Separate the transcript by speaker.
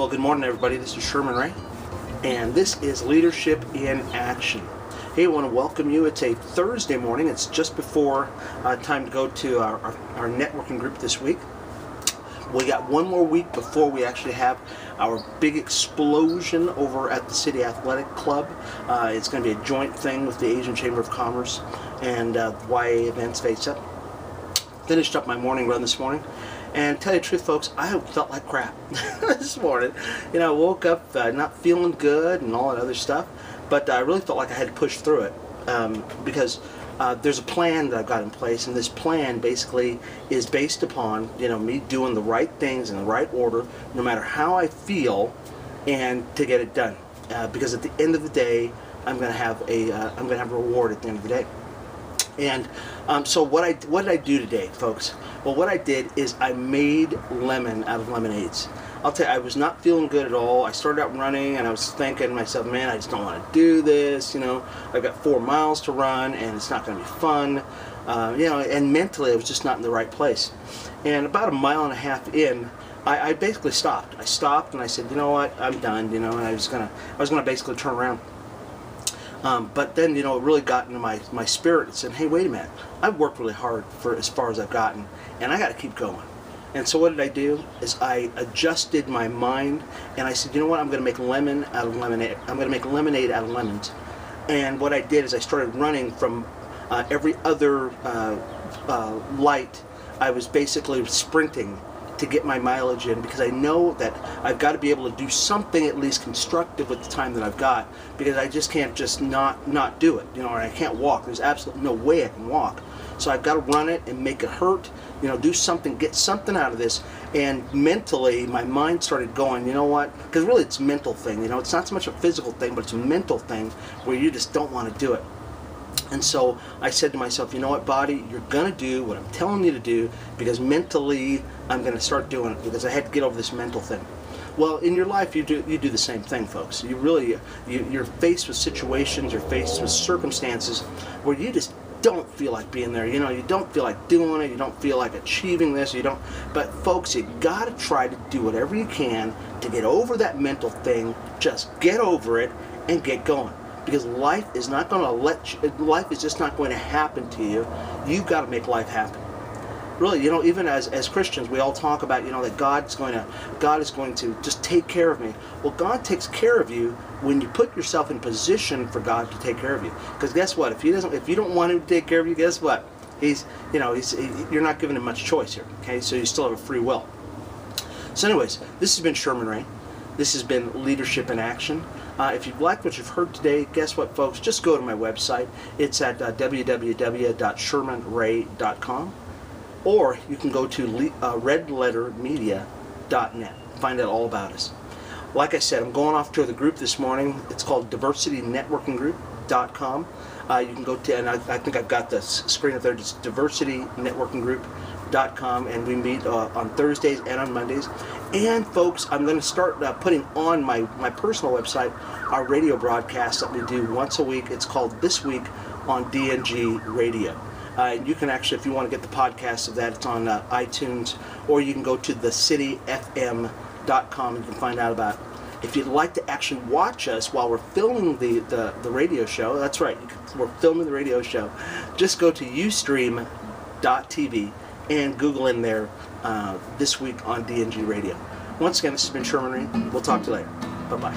Speaker 1: well, good morning, everybody. This is Sherman, right? And this is Leadership in Action. Hey, I want to welcome you. It's a Thursday morning. It's just before time to go to our networking group this week. We got one more week before we actually have our big explosion over at the City Athletic Club. It's going to be a joint thing with the Asian Chamber of Commerce and YA Events Face Up. Finished up my morning run this morning. And tell you the truth, folks, I felt like crap this morning. You know, I woke up not feeling good and all that other stuff, but I really felt like I had to push through it because there's a plan that I've got in place, and this plan basically is based upon, you know, me doing the right things in the right order, no matter how I feel, and to get it done. Because at the end of the day, I'm going to have a reward at the end of the day. And so what did I do today, folks? Well, what I did is I made lemon out of lemonades. I'll tell you, I was not feeling good at all. I started out running, and I was thinking to myself, man, I just don't want to do this. You know, I've got 4 miles to run, and it's not going to be fun. You know, and mentally, I was just not in the right place. And about 1.5 miles in, I basically stopped. I stopped, and I said, you know what, I'm done. You know, and I was gonna basically turn around. But then, you know, it really got into my spirit and said, hey, wait a minute. I've worked really hard for as far as I've gotten, and I got to keep going. And so what did I do is I adjusted my mind, and I said, you know what, I'm going to make lemon out of lemonade. I'm going to make lemonade out of lemons. And what I did is I started running from every other light. I was basically sprinting to get my mileage in, because I know that I've got to be able to do something at least constructive with the time that I've got, because I just can't just not do it, you know, and I can't walk. There's absolutely no way I can walk. So I've got to run it and make it hurt, you know, do something, get something out of this. And mentally, my mind started going, you know what, because really it's a mental thing, you know, it's not so much a physical thing, but it's a mental thing where you just don't want to do it. And so I said to myself, you know what, body, you're going to do what I'm telling you to do, because mentally I'm going to start doing it, because I had to get over this mental thing. Well, in your life, you do the same thing, folks. You're faced with situations, you're faced with circumstances where you just don't feel like being there. You know, you don't feel like doing it, you don't feel like achieving this, but folks, you got to try to do whatever you can to get over that mental thing. Just get over it and get going. Because life is not going to life is just not going to happen to you. You've got to make life happen. Really, you know, even as Christians, we all talk about, you know, that God is going to just take care of me. Well, God takes care of you when you put yourself in position for God to take care of you. Because guess what? If you don't want Him to take care of you, guess what? You're not giving Him much choice here. Okay, so you still have a free will. So, anyways, this has been Sherman Ray. This has been Leadership in Action. If you've liked what you've heard today, guess what, folks? Just go to my website. It's at www.shermanray.com, or you can go to redlettermedia.net. Find out all about us. Like I said, I'm going off to the group this morning. It's called diversitynetworkinggroup.com. You can go to, and I think I've got the screen up there, just diversitynetworkinggroup.com, and we meet on Thursdays and on Mondays. And folks, I'm going to start putting on my personal website our radio broadcast that we do once a week. It's called This Week on DNG Radio. You can actually, if you want to get the podcast of that, it's on iTunes, or you can go to thecityfm.com and you can find out about it. If you'd like to actually watch us while we're filming the radio show, that's right, we're filming the radio show, just go to ustream.tv and Google in there This Week on DNG Radio. Once again, this has been Sherman Ray. We'll talk to you later. Bye-bye.